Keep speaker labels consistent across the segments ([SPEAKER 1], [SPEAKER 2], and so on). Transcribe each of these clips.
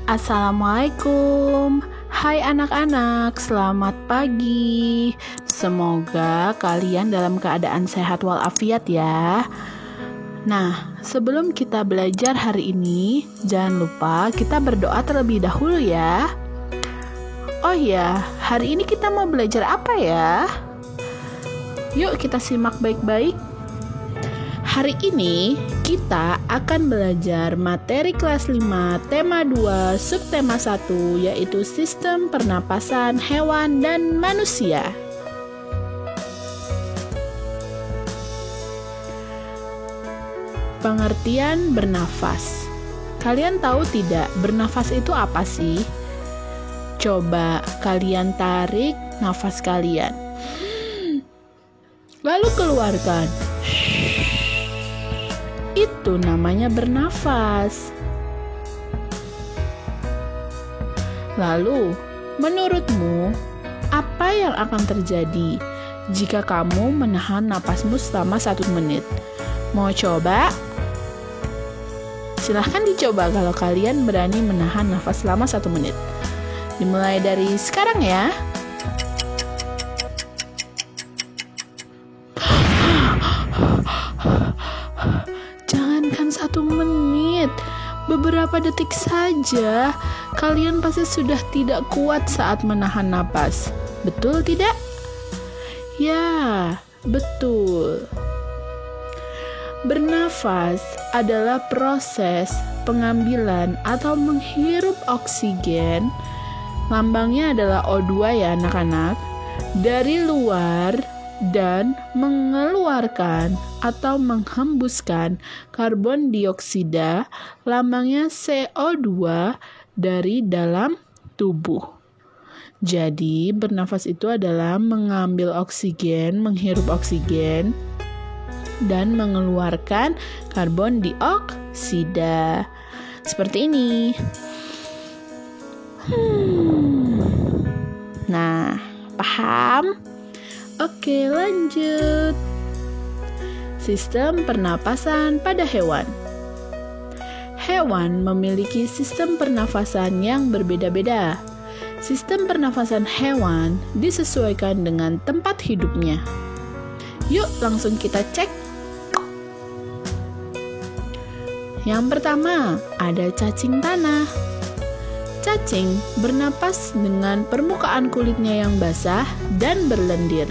[SPEAKER 1] Assalamualaikum. Hai anak-anak, selamat pagi. Semoga kalian dalam keadaan sehat walafiat ya. Nah, sebelum kita belajar hari ini, jangan lupa kita berdoa terlebih dahulu ya. Oh ya, hari ini kita mau belajar apa ya? Yuk kita simak baik-baik. Hari ini kita akan belajar materi kelas 5 tema 2 subtema 1 yaitu sistem pernapasan hewan dan manusia. Pengertian bernafas. Kalian tahu tidak bernafas itu apa sih? Coba kalian tarik nafas kalian. Lalu keluarkan. Itu namanya bernafas. Lalu, menurutmu, apa yang akan terjadi jika kamu menahan napasmu selama 1 menit? Mau coba? Silahkan dicoba kalau kalian berani menahan nafas selama 1 menit. Dimulai dari sekarang ya. Jangankan 1 menit, beberapa detik saja, kalian pasti sudah tidak kuat saat menahan napas. Betul tidak? Ya, betul. Bernafas adalah proses pengambilan atau menghirup oksigen, lambangnya adalah O2 ya anak-anak, dari luar dan mengeluarkan atau menghembuskan karbon dioksida, lambangnya CO2, dari dalam tubuh. Jadi, bernafas itu adalah mengambil oksigen, menghirup oksigen, dan mengeluarkan karbon dioksida. Seperti ini. Nah, paham? Oke, lanjut. Sistem pernapasan pada hewan. Hewan memiliki sistem pernafasan yang berbeda-beda. Sistem pernafasan hewan disesuaikan dengan tempat hidupnya. Yuk, langsung kita cek. Yang pertama, ada cacing tanah. Cacing bernapas dengan permukaan kulitnya yang basah dan berlendir.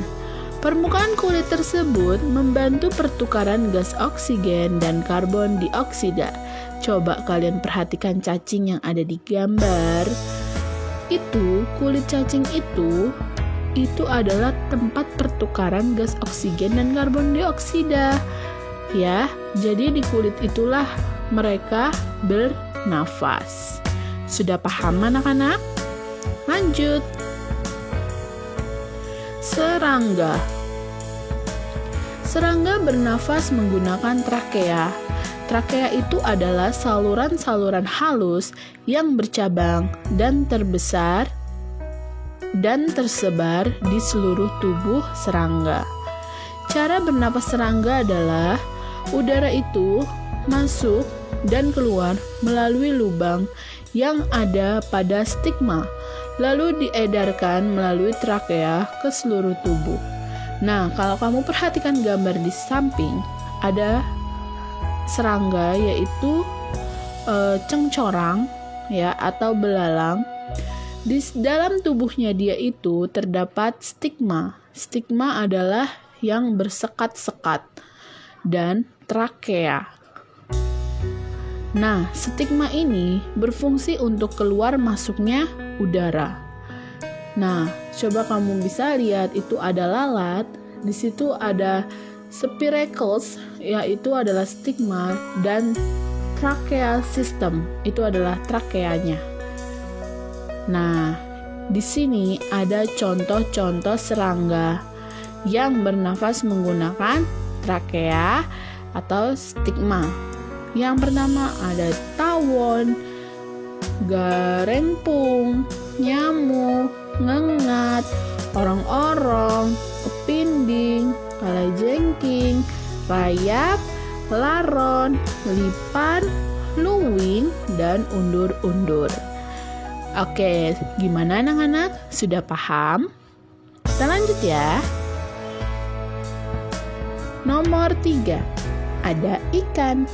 [SPEAKER 1] Permukaan kulit tersebut membantu pertukaran gas oksigen dan karbon dioksida. Coba kalian perhatikan cacing yang ada di gambar. Kulit cacing itu adalah tempat pertukaran gas oksigen dan karbon dioksida. Ya, jadi di kulit itulah mereka bernafas. Sudah paham anak-anak? Lanjut. Serangga. Serangga bernafas menggunakan trakea. Trakea itu adalah saluran-saluran halus yang bercabang dan terbesar dan tersebar di seluruh tubuh serangga. Cara bernapas serangga adalah udara itu masuk dan keluar melalui lubang yang ada pada stigma, lalu diedarkan melalui trakea ke seluruh tubuh. Nah, kalau kamu perhatikan gambar di samping, ada serangga yaitu cengcorang ya atau belalang. Di dalam tubuhnya dia itu terdapat stigma. Stigma adalah yang bersekat-sekat dan trakea. Nah, stigma ini berfungsi untuk keluar masuknya udara. Nah, coba kamu bisa lihat itu ada lalat, di situ ada spiracles, yaitu adalah stigma, dan trachea system, itu adalah trakeanya. Nah, di sini ada contoh-contoh serangga yang bernafas menggunakan trakea atau stigma. Yang pertama ada tawon, garengpung, nyamuk, ngengat, orong-orong, kepinding, kalajengking, rayap, laron, lipan, luwing, dan undur-undur. Oke, gimana anak-anak? Sudah paham? Kita lanjut ya. Nomor 3, ada ikan.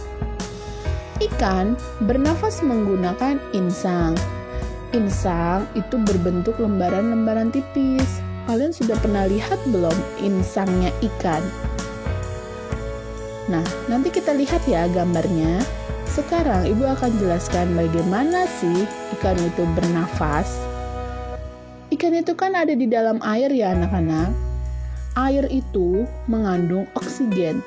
[SPEAKER 1] Ikan bernafas menggunakan insang. Insang itu berbentuk lembaran-lembaran tipis. Kalian sudah pernah lihat belum insangnya ikan? Nah, nanti kita lihat ya gambarnya. Sekarang Ibu akan jelaskan bagaimana sih ikan itu bernafas. Ikan itu kan ada di dalam air ya anak-anak. Air itu mengandung oksigen,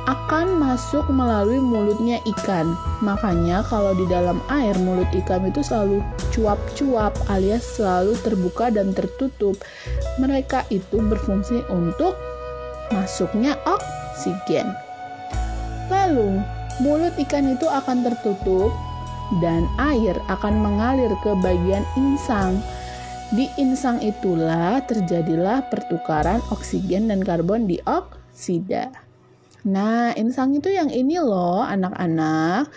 [SPEAKER 1] akan masuk melalui mulutnya ikan. Makanya kalau di dalam air, mulut ikan itu selalu cuap-cuap alias selalu terbuka dan tertutup. Mereka itu berfungsi untuk masuknya oksigen. Lalu, mulut ikan itu akan tertutup dan air akan mengalir ke bagian insang. Di insang itulah terjadilah pertukaran oksigen dan karbon dioksida. Nah, insang itu yang ini loh anak-anak.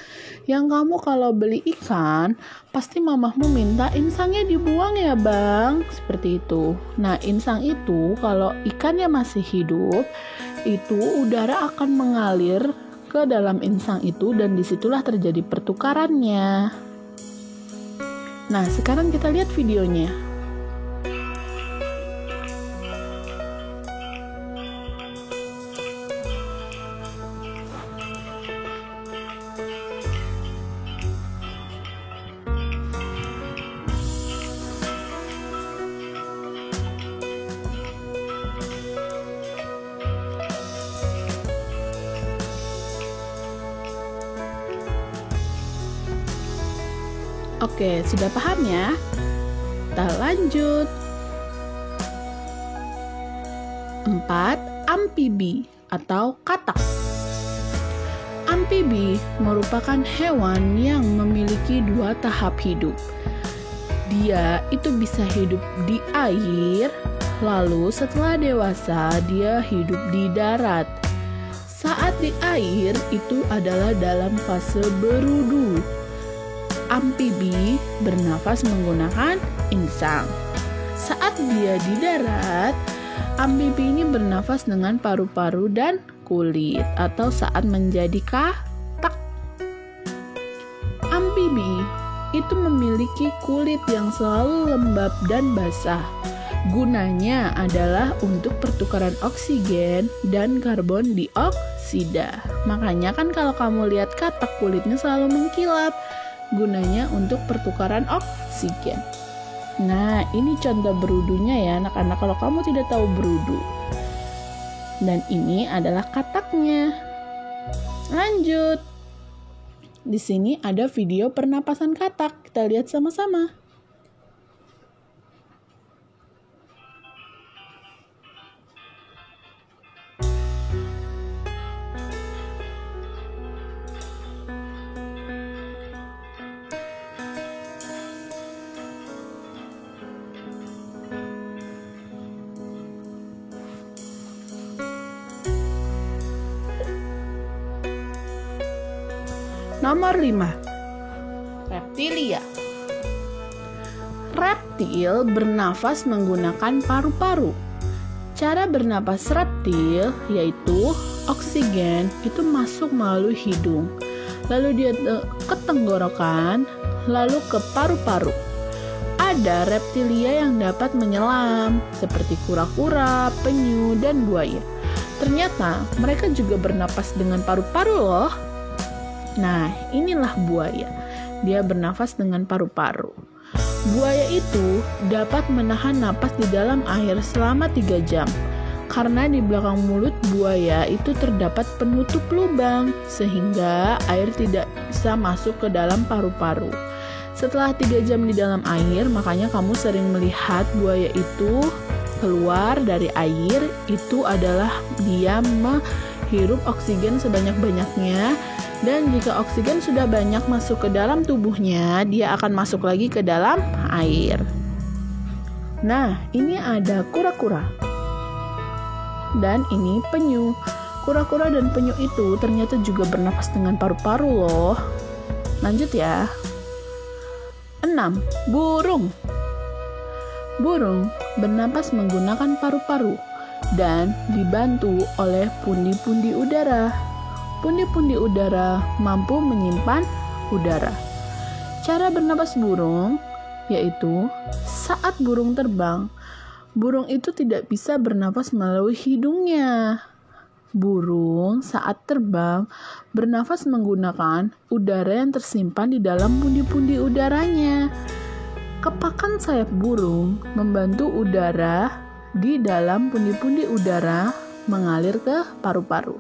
[SPEAKER 1] Yang kamu kalau beli ikan, pasti mamahmu minta insangnya dibuang ya bang. Seperti itu. Nah, insang itu kalau ikannya masih hidup, itu udara akan mengalir ke dalam insang itu dan disitulah terjadi pertukarannya. Nah, sekarang kita lihat videonya. Oke, sudah paham ya? Kita lanjut. 4. Amfibi atau katak. Amfibi merupakan hewan yang memiliki 2 tahap hidup. Dia itu bisa hidup di air, lalu setelah dewasa dia hidup di darat. Saat di air itu adalah dalam fase berudu. Amfibi bernafas menggunakan insang. Saat dia di darat, amfibi ini bernafas dengan paru-paru dan kulit atau saat menjadi katak. Amfibi itu memiliki kulit yang selalu lembab dan basah. Gunanya adalah untuk pertukaran oksigen dan karbon dioksida. Makanya kan kalau kamu lihat katak kulitnya selalu mengkilap. Gunanya untuk pertukaran oksigen. Nah, ini contoh berudunya ya anak-anak kalau kamu tidak tahu berudu. Dan ini adalah kataknya. Lanjut. Di sini ada video pernapasan katak. Kita lihat sama-sama. Nomor 5. Reptilia. Reptil bernafas menggunakan paru-paru. Cara bernapas reptil yaitu oksigen itu masuk melalui hidung, lalu dia ke tenggorokan, lalu ke paru-paru. Ada reptilia yang dapat menyelam seperti kura-kura, penyu, dan buaya. Ternyata mereka juga bernapas dengan paru-paru loh. Nah, inilah buaya. Dia bernafas dengan paru-paru. Buaya itu dapat menahan napas di dalam air selama 3 jam. Karena di belakang mulut buaya itu terdapat penutup lubang, sehingga air tidak bisa masuk ke dalam paru-paru. Setelah 3 jam di dalam air, makanya kamu sering melihat buaya itu keluar dari air. Itu adalah dia menghirup oksigen sebanyak-banyaknya. Dan jika oksigen sudah banyak masuk ke dalam tubuhnya, dia akan masuk lagi ke dalam air. Nah, ini ada kura-kura. Dan ini penyu. Kura-kura dan penyu itu ternyata juga bernafas dengan paru-paru loh. Lanjut ya. 6. 6. Burung. Burung bernapas menggunakan paru-paru dan dibantu oleh pundi-pundi udara. Pundi-pundi udara mampu menyimpan udara. Cara bernapas burung yaitu saat burung terbang, burung itu tidak bisa bernapas melalui hidungnya. Burung saat terbang bernafas menggunakan udara yang tersimpan di dalam pundi-pundi udaranya. Kepakan sayap burung membantu udara di dalam pundi-pundi udara mengalir ke paru-paru.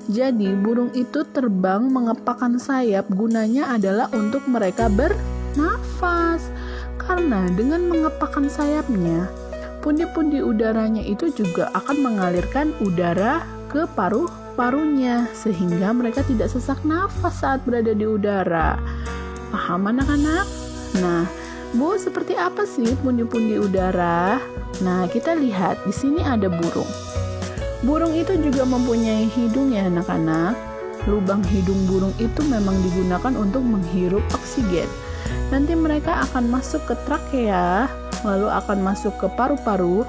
[SPEAKER 1] Jadi burung itu terbang mengepakkan sayap, gunanya adalah untuk mereka bernafas. Karena dengan mengepakkan sayapnya, pundi-pundi udaranya itu juga akan mengalirkan udara ke paru-parunya sehingga mereka tidak sesak nafas saat berada di udara. Paham anak-anak? Nah, Bu, seperti apa sih pundi-pundi udara? Nah, kita lihat di sini ada burung. Burung itu juga mempunyai hidung ya anak-anak. Lubang hidung burung itu memang digunakan untuk menghirup oksigen. Nanti mereka akan masuk ke trakea, lalu akan masuk ke paru-paru,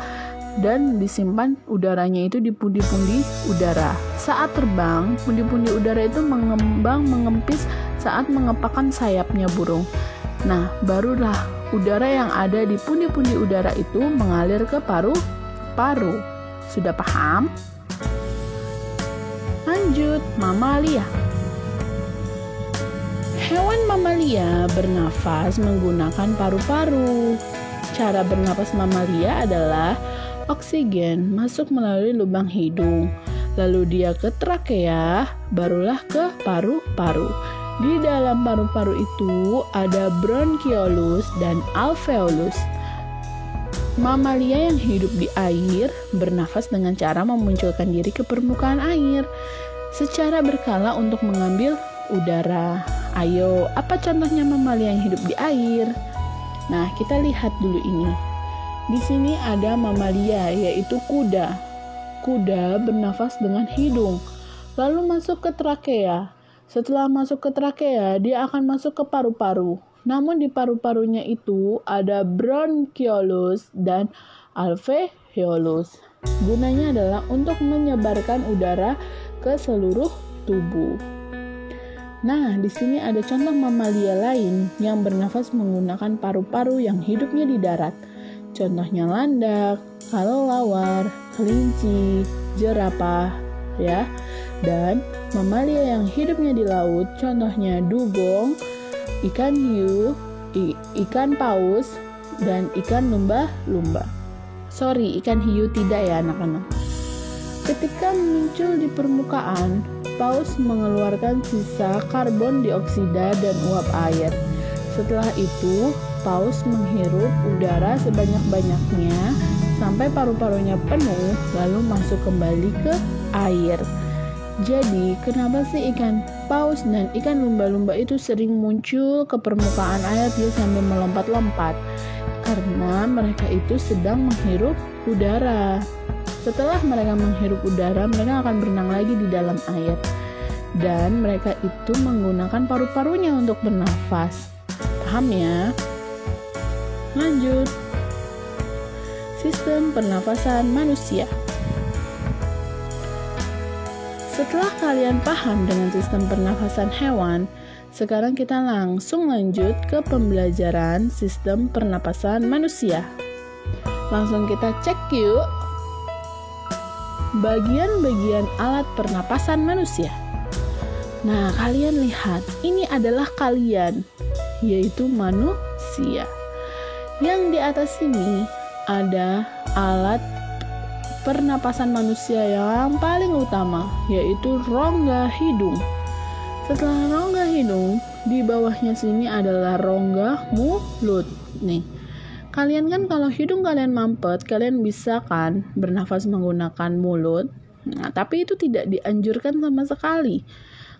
[SPEAKER 1] dan disimpan udaranya itu di pundi-pundi udara. Saat terbang, pundi-pundi udara itu mengembang mengempis saat mengepakkan sayapnya burung. Nah, barulah udara yang ada di pundi-pundi udara itu mengalir ke paru-paru. Sudah paham? Lanjut, mamalia. Hewan mamalia bernafas menggunakan paru-paru. Cara bernafas mamalia adalah oksigen masuk melalui lubang hidung, lalu dia ke trakea, barulah ke paru-paru. Di dalam paru-paru itu ada bronkiolus dan alveolus. Mamalia yang hidup di air bernafas dengan cara memunculkan diri ke permukaan air secara berkala untuk mengambil udara. Ayo, apa contohnya mamalia yang hidup di air? Nah, kita lihat dulu ini. Di sini ada mamalia, yaitu kuda. Kuda bernafas dengan hidung, lalu masuk ke trakea. Setelah masuk ke trakea, dia akan masuk ke paru-paru. Namun di paru-parunya itu ada bronkiolus dan alveolus. Gunanya adalah untuk menyebarkan udara ke seluruh tubuh. Nah, di sini ada contoh mamalia lain yang bernafas menggunakan paru-paru yang hidupnya di darat. Contohnya landak, kelelawar, kelinci, jerapah, ya. Dan mamalia yang hidupnya di laut, contohnya dugong, ikan hiu, ikan paus, dan ikan lumba-lumba. Sorry, ikan hiu tidak ya anak-anak. Ketika muncul di permukaan, paus mengeluarkan sisa karbon dioksida dan uap air. Setelah itu, paus menghirup udara sebanyak-banyaknya sampai paru-parunya penuh, lalu masuk kembali ke air. Jadi, kenapa sih ikan paus dan ikan lumba-lumba itu sering muncul ke permukaan air dia sambil melompat-lompat? Karena mereka itu sedang menghirup udara. Setelah mereka menghirup udara, mereka akan berenang lagi di dalam air. Dan mereka itu menggunakan paru-parunya untuk bernafas. Paham ya? Lanjut. Sistem pernafasan manusia. Setelah kalian paham dengan sistem pernafasan hewan, sekarang kita langsung lanjut ke pembelajaran sistem pernapasan manusia. Langsung kita cek yuk. Bagian-bagian alat pernapasan manusia. Nah, kalian lihat, ini adalah kalian, yaitu manusia. Yang di atas ini ada alat pernapasan manusia yang paling utama, yaitu rongga hidung. Setelah rongga hidung, di bawahnya sini adalah rongga mulut. Nih, kalian kan kalau hidung kalian mampet, kalian bisa kan bernafas menggunakan mulut. Nah, tapi itu tidak dianjurkan sama sekali.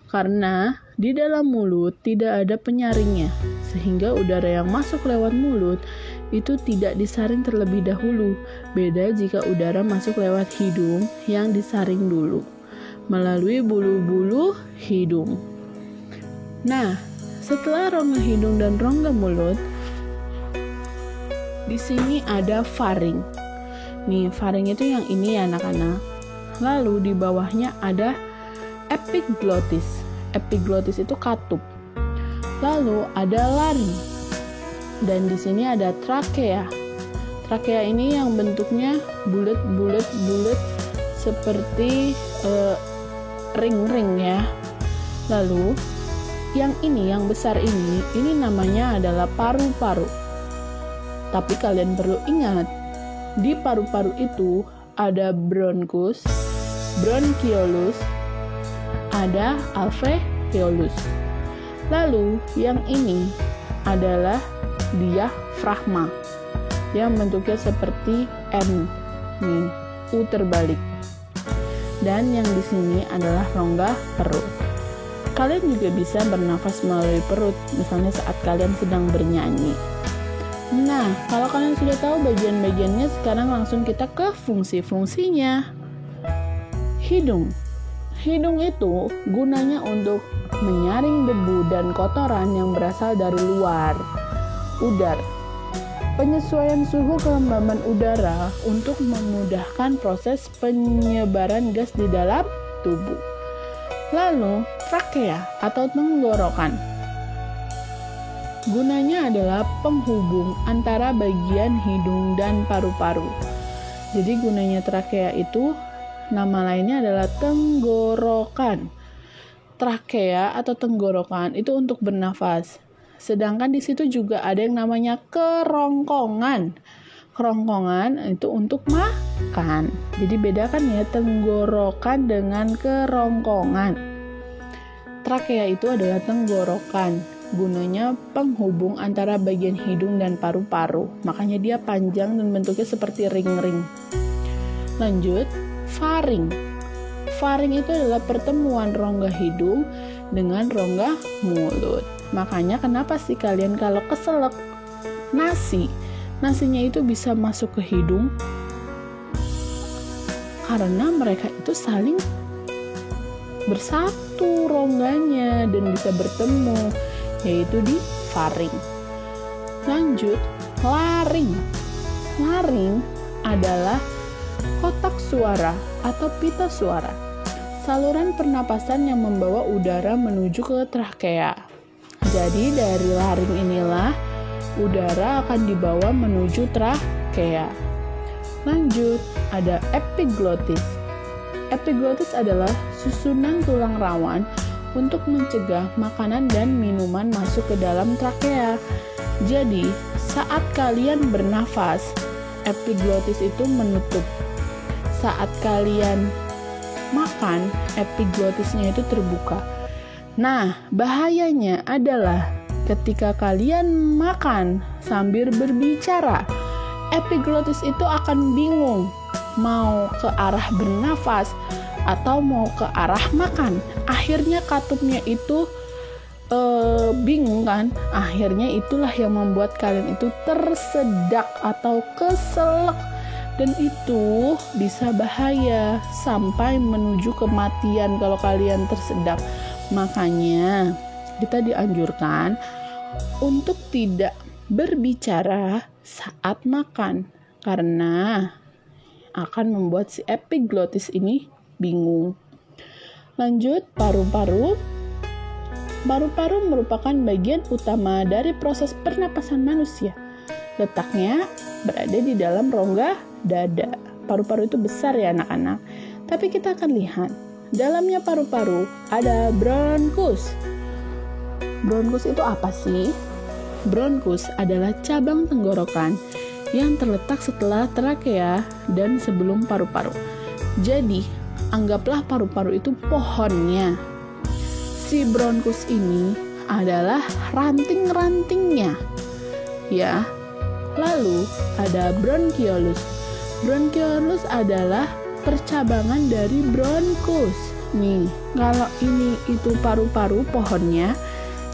[SPEAKER 1] Karena di dalam mulut tidak ada penyaringnya, sehingga udara yang masuk lewat mulut itu tidak disaring terlebih dahulu. Beda jika udara masuk lewat hidung yang disaring dulu melalui bulu-bulu hidung. Nah, setelah rongga hidung dan rongga mulut, Di sini ada faring. Nih, faring itu yang ini ya anak-anak. Lalu di bawahnya ada epiglottis. Epiglottis itu katup. Lalu ada laring. Dan di sini ada trakea. Trakea ini yang bentuknya bulat seperti ring-ring ya. Lalu yang ini, yang besar ini namanya adalah paru-paru. Tapi kalian perlu ingat, di paru-paru itu ada bronkus, bronchiolus, ada alveolus. Lalu yang ini adalah diafragma yang bentuknya seperti N, nih, U terbalik. Dan yang di sini adalah rongga perut. Kalian juga bisa bernafas melalui perut, misalnya saat kalian sedang bernyanyi. Nah, kalau kalian sudah tahu bagian-bagiannya, sekarang langsung kita ke fungsi-fungsinya. Hidung. Hidung itu gunanya untuk menyaring debu dan kotoran yang berasal dari luar. Udara. Penyesuaian suhu kelembaban udara untuk memudahkan proses penyebaran gas di dalam tubuh. Lalu, trakea atau tenggorokan. Gunanya adalah penghubung antara bagian hidung dan paru-paru. Jadi gunanya trakea itu, nama lainnya adalah tenggorokan. Trakea atau tenggorokan itu untuk bernafas. Sedangkan di situ juga ada yang namanya kerongkongan. Kerongkongan itu untuk makan. Jadi bedakan ya tenggorokan dengan kerongkongan. Trakea itu adalah tenggorokan. Gunanya penghubung antara bagian hidung dan paru-paru. Makanya dia panjang dan bentuknya seperti ring-ring. Lanjut, faring. Faring itu adalah pertemuan rongga hidung dengan rongga mulut. Makanya kenapa sih kalian kalau keselak nasinya itu bisa masuk ke hidung? Karena mereka itu saling bersatu rongganya dan bisa bertemu, yaitu di faring. Lanjut, laring. Laring adalah kotak suara atau pita suara. Saluran pernapasan yang membawa udara menuju ke trakea. Jadi dari laring inilah udara akan dibawa menuju trakea. Lanjut, ada epiglottis. Epiglottis adalah susunan tulang rawan untuk mencegah makanan dan minuman masuk ke dalam trakea. Jadi, saat kalian bernafas, epiglottis itu menutup. Saat kalian makan, epiglottisnya itu terbuka. Nah, bahayanya adalah ketika kalian makan sambil berbicara, epiglottis itu akan bingung mau ke arah bernafas atau mau ke arah makan. Akhirnya katupnya itu bingung kan? Akhirnya itulah yang membuat kalian itu tersedak atau keselak. Dan itu bisa bahaya sampai menuju kematian kalau kalian tersedak. Makanya kita dianjurkan untuk tidak berbicara saat makan karena akan membuat si epiglottis ini bingung. Lanjut, paru-paru. Paru-paru merupakan bagian utama dari proses pernapasan manusia. Letaknya berada di dalam rongga dada. Paru-paru itu besar ya anak-anak. Tapi kita akan lihat, dalamnya paru-paru ada bronkus. Bronkus itu apa sih? Bronkus adalah cabang tenggorokan yang terletak setelah trakea dan sebelum paru-paru. Jadi, anggaplah paru-paru itu pohonnya. Si bronkus ini adalah ranting-rantingnya. Ya. Lalu ada bronchiolus. Bronchiolus adalah percabangan dari bronkus. Nih, kalau ini itu paru-paru pohonnya,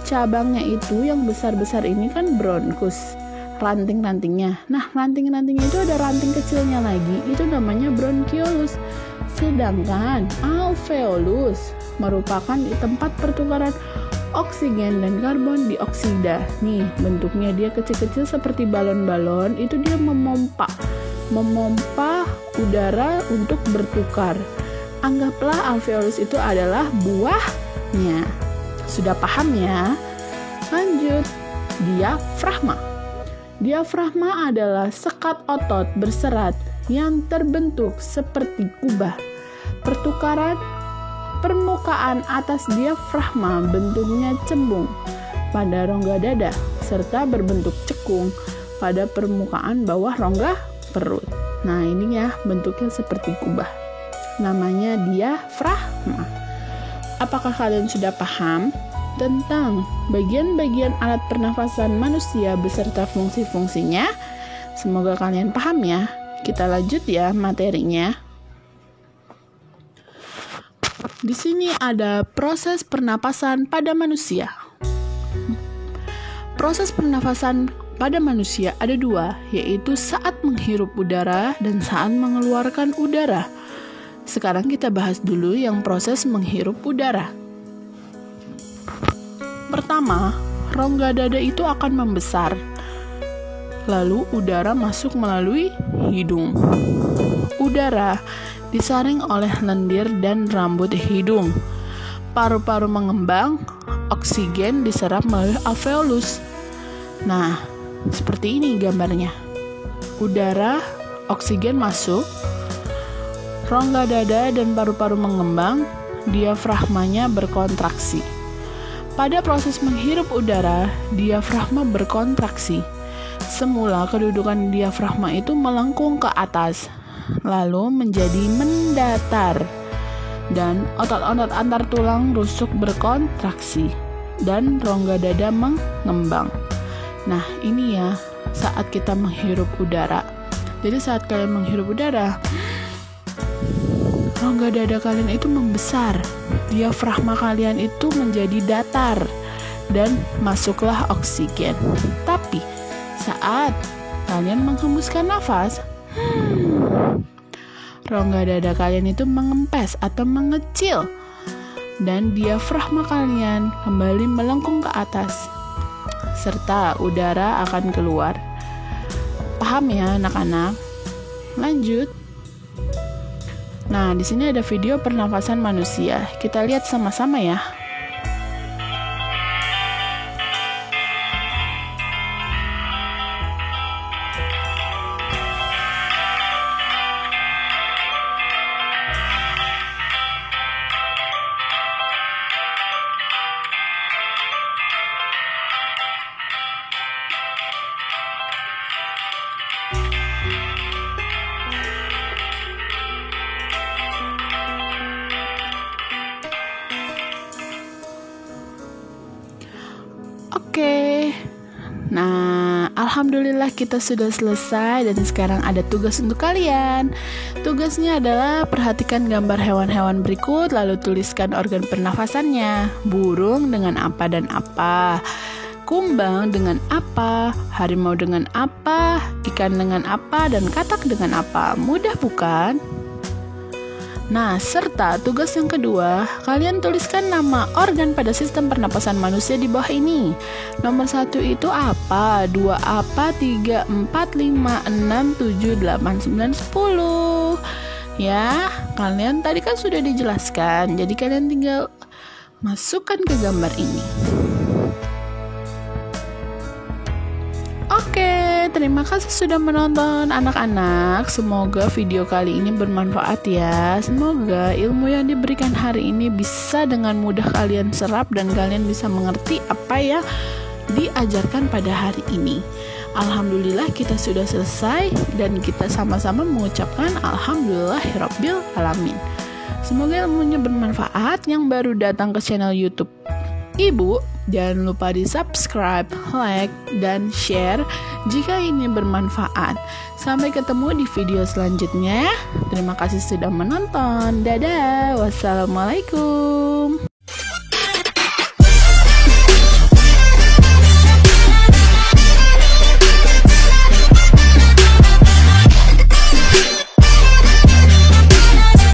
[SPEAKER 1] cabangnya itu yang besar-besar ini kan bronkus, ranting-rantingnya. Nah, ranting-rantingnya itu ada ranting kecilnya lagi, itu namanya bronchiolus. Sedangkan alveolus merupakan tempat pertukaran oksigen dan karbon dioksida. Nih, bentuknya dia kecil-kecil seperti balon-balon, itu dia memompa udara untuk bertukar. Anggaplah alveolus itu adalah buahnya. Sudah paham ya? Lanjut, diafragma. Diafragma adalah sekat otot berserat yang terbentuk seperti kubah. Permukaan atas diafragma bentuknya cembung pada rongga dada serta berbentuk cekung pada permukaan bawah rongga perut. Nah, ini ya bentuknya seperti kubah. Namanya diafragma. Apakah kalian sudah paham tentang bagian-bagian alat pernafasan manusia beserta fungsi-fungsinya? Semoga kalian paham ya. Kita lanjut ya materinya. Di sini ada proses pernapasan pada manusia. Proses pernapasan pada manusia ada dua, yaitu saat menghirup udara dan saat mengeluarkan udara. Sekarang kita bahas dulu yang proses menghirup udara. Pertama, rongga dada itu akan membesar. Lalu udara masuk melalui hidung. Udara disaring oleh lendir dan rambut hidung. Paru-paru mengembang, oksigen diserap melalui alveolus. Nah, seperti ini gambarnya. Udara, oksigen masuk, rongga dada dan paru-paru mengembang, diafragmanya berkontraksi. Pada proses menghirup udara, diafragma berkontraksi. Semula kedudukan diafragma itu melengkung ke atas, lalu menjadi mendatar, dan otot-otot antar tulang rusuk berkontraksi, dan rongga dada mengembang. Nah, ini ya saat kita menghirup udara. Jadi saat kalian menghirup udara, rongga dada kalian itu membesar, diafragma kalian itu menjadi datar, dan masuklah oksigen. Tapi saat kalian menghembuskan nafas, rongga dada kalian itu mengempes atau mengecil, dan diafragma kalian kembali melengkung ke atas, serta udara akan keluar. Paham ya anak-anak? Lanjut. Nah, di sini ada video pernafasan manusia. Kita lihat sama-sama ya. Oke, nah alhamdulillah kita sudah selesai dan sekarang ada tugas untuk kalian. Tugasnya adalah perhatikan gambar hewan-hewan berikut lalu tuliskan organ pernafasannya. Burung dengan apa dan apa, kumbang dengan apa, harimau dengan apa, ikan dengan apa, dan katak dengan apa. Mudah bukan? Nah, serta tugas yang kedua, kalian tuliskan nama organ pada sistem pernapasan manusia di bawah ini. Nomor 1 itu apa, 2 apa, 3, 4, 5, 6, 7, 8, 9, 10. Ya, kalian tadi kan sudah dijelaskan, jadi kalian tinggal masukkan ke gambar ini. Oke, terima kasih sudah menonton anak-anak. Semoga video kali ini bermanfaat ya. Semoga ilmu yang diberikan hari ini bisa dengan mudah kalian serap dan kalian bisa mengerti apa yang diajarkan pada hari ini. Alhamdulillah kita sudah selesai dan kita sama-sama mengucapkan alhamdulillahirabbil alamin. Semoga ilmunya bermanfaat. Yang baru datang ke channel YouTube Ibu, jangan lupa di subscribe, like, dan share jika ini bermanfaat. Sampai ketemu di video selanjutnya. Terima kasih sudah menonton. Dadah, wassalamualaikum.